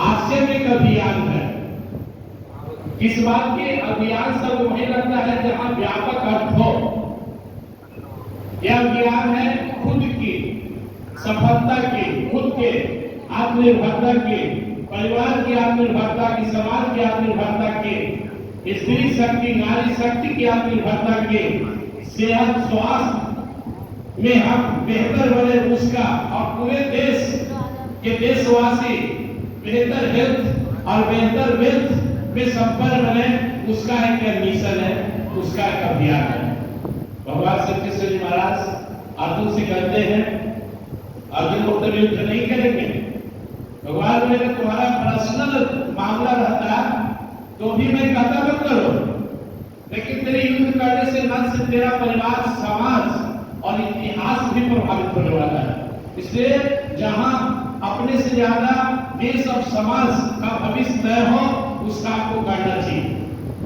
आसिया में एक अभियान है। किस बात के अभियान सब वही लगता है जहां व्यापक अर्थ हो। यह अभियान है खुद की सफलता की, खुद के आत्मनिर्भरता की, परिवार की आत्मनिर्भरता की, समाज की आत्मनिर्भरता की, स्त्री शक्ति नारी शक्ति की आत्मनिर्भरता की, सेहत स्वास्थ्य में हम बेहतर बने उसका, और पूरे देश के देशवासी बेहतर हेल्थ और बेहतर वेल्थ में संपन्न बने, उसका एक मिशन है, उसका एक अभियान है। भगवान श्री कृष्ण जी महाराज अर्जुन से कहते हैं, अर्जुन को तो युद्ध नहीं करेंगे। भगवान बोले तुम्हारा पर्सनल मामला रहता तो भी मैं कहता मत करो, लेकिन तेरे युद्ध करने से न सिर्फ तेरा परिवार, समाज और इतिहास भी प्रभावित होने वाला है। इसलिए जहां अपने से ज्यादा देश और समाज का भविष्य तय हो, उसका आपको करना चाहिए।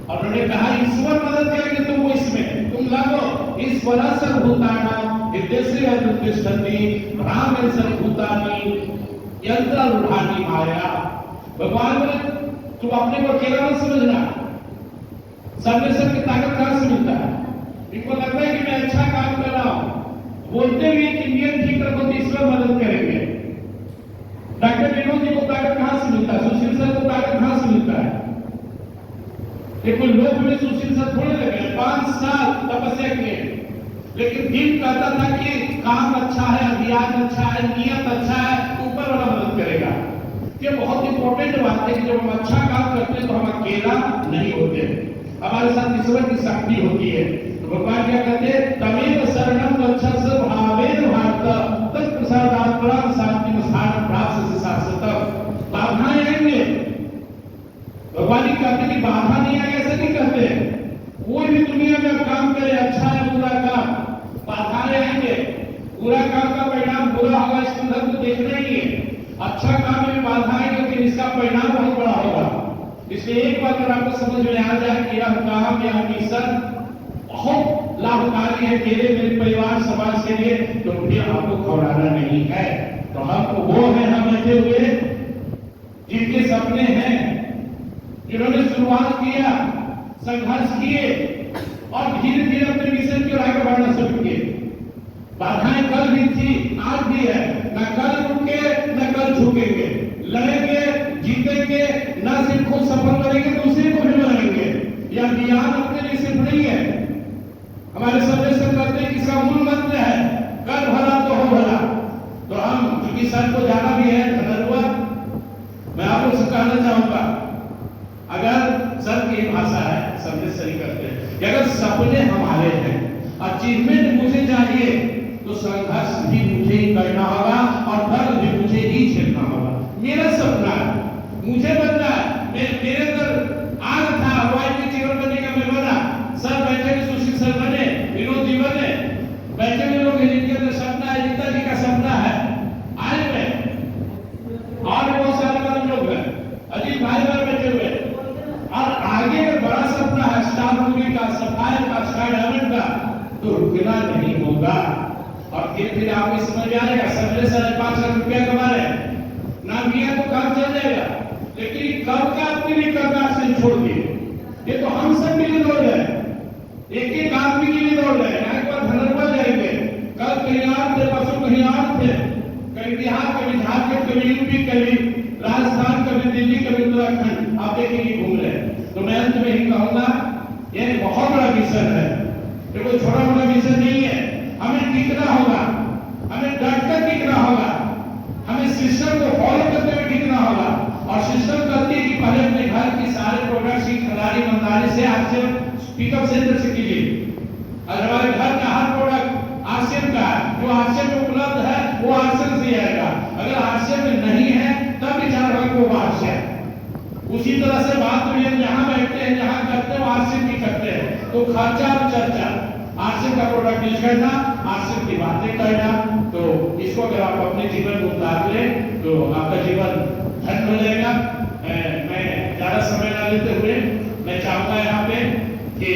और उन्होंने कहा ईश्वर मदद करेंगे तुमको, इसमें तुम लगो ईश्वर सर्वभूतानां हितेषु अनुतिष्ठन्ति ब्रह्म सर्वभूतानि यंत्ररूढ़ानि माया। भगवान बोले तुम अपने को अकेला मत समझना, सर्वेश्वर की ताकत कहां से मिलता है। इनको लगता है कि मैं अच्छा काम कर रहा हूं, बोलते हुए कि नियत ठीक रखो तो ईश्वर मदद करेंगे। डॉक्टर विनोद जी को ताकत कहां से मिलता है, सुशील सर को ताकत कहां से मिलता है। कोई लोग में सुशील सर थोड़े लगे 5 साल तपस्या किए, लेकिन दिल कहता था कि काम अच्छा है, अभियान अच्छा है, नियत अच्छा है, ऊपर वाला मदद करेगा। ये बहुत इंपॉर्टेंट बात है कि जब हम अच्छा काम करते हैं तो हम अकेला नहीं होते, हमारे साथ ईश्वर की शक्ति होती है। तो भगवान क्या कहते हैं, तमेव शरणं गच्छस्व भावेन भारत तत्प्रसादात् परं शांतिं स्थानं प्राप्स्यसि शाश्वतम्। बाधाएं आएंगे, भगवान जी कहते हैं कि बाधा नहीं आएगी, ऐसा नहीं कहते। कोई भी दुनिया में काम करे, अच्छा है बुरा काम, बाधाएं आएंगे। बुरा काम का परिणाम बुरा होगा, इस धर्म को देखना ही है। अच्छा काम में बाधा आएगी, लेकिन इसका परिणाम बहुत बड़ा होगा। इसलिए एक बात अगर आपको समझ में आ जाए कि यह काम, यह मिशन बहुत लाभकारी है मेरे परिवार समाज के लिए, तो फिर आपको घबराना नहीं है। तो हमको वो है, हम बैठे हुए जिनके सपने हैं, जिन्होंने शुरुआत किया, संघर्ष किए और धीरे धीरे अपने मिशन की ओर आगे बढ़ना शुरू किए। बाधाएं कल भी थी, आज भी है, न कल रुके न कल झुकेंगे, लड़ेंगे, जीतेंगे, न सिर्फ खुद सफल करेंगे, दूसरे को भी बनाएंगे। यह अभियान अपने लिए सिर्फ नहीं है। हमारे सर्वेश्वर कहते हैं कि इसका मूल मंत्र है कर भला तो हो भला। तो हम चूंकि सर को जाना भी है धनरुआ, मैं आप लोग से कहना चाहूंगा, अगर सर की भाषा है सर्वेश्वर ही करते हैं कि अगर सपने हमारे हैं, अचीवमेंट मुझे चाहिए, तो संघर्ष भी मुझे ही करना होगा और दर्द भी मुझे ही झेलना होगा। मेरा सपना है, मुझे बनना है, मेरे अंदर आग था, वाइट जीवन बनने का मैं बना। सर बैठे हुए सुशील सर बने, विनोद जी बने, बैठे हुए लोग जिनके अंदर सपना है, रीता जी का सपना है, आज में और बहुत सारे लोग हैं, अजीत भाई बार बैठे हुए, और आगे बड़ा सपना है स्टार मूवी का, सफाई का, स्काई डायमंड का, तो रुकना नहीं होगा। और धीरे धीरे आपको समझ में आएगा, सबसे 5.5 लाख रुपया कमा रहे हैं, ना किया तो काम चल जाएगा, लेकिन कब का आपके लिए करना से छोड़ दिए। ये तो हम सब के लिए दौड़ रहे हैं, एक एक आदमी के लिए दौड़ रहे हैं। एक बार धनरुआ जाएंगे, कल कहीं और थे, परसों कहीं और थे, कहीं बिहार, कभी झारखंड, कभी यूपी, कभी राजस्थान, कभी दिल्ली, कभी उत्तराखंड, आप देखेंगे घूम रहे हैं। तो मैं अंत में ही कहूंगा, यह बहुत बड़ा मिशन है, ये कोई छोटा मोटा मिशन नहीं है। हमें टिकना होगा, हमें डटकर टिकना होगा, हमें सिस्टम को फॉलो करते हुए टिकना होगा। और सिस्टम कहती है कि पहले अपने घर की सारे प्रोडक्ट्स की खरीदारी ईमानदारी से आरसीएम पिकअप सेंटर से कीजिए। अगर हमारे घर का हर प्रोडक्ट आरसीएम का है, जो आरसीएम में उपलब्ध है वो आरसीएम से आएगा। अगर आरसीएम में नहीं है तब विचार होगा कि वो बाहर से है। उसी तरह से बात हुई है, जहां बैठते हैं, जहां करते हैं, आरसीएम भी करते हैं। तो खर्चा और चर्चा, आरसीएम का प्रोडक्ट यूज करना, आरसीएम की बातें करना, तो इसको अगर आप अपने जीवन में उतार लें तो आपका जीवन धन्य हो जाएगा। मैं ज्यादा समय ना लेते हुए मैं चाहूंगा यहाँ पे कि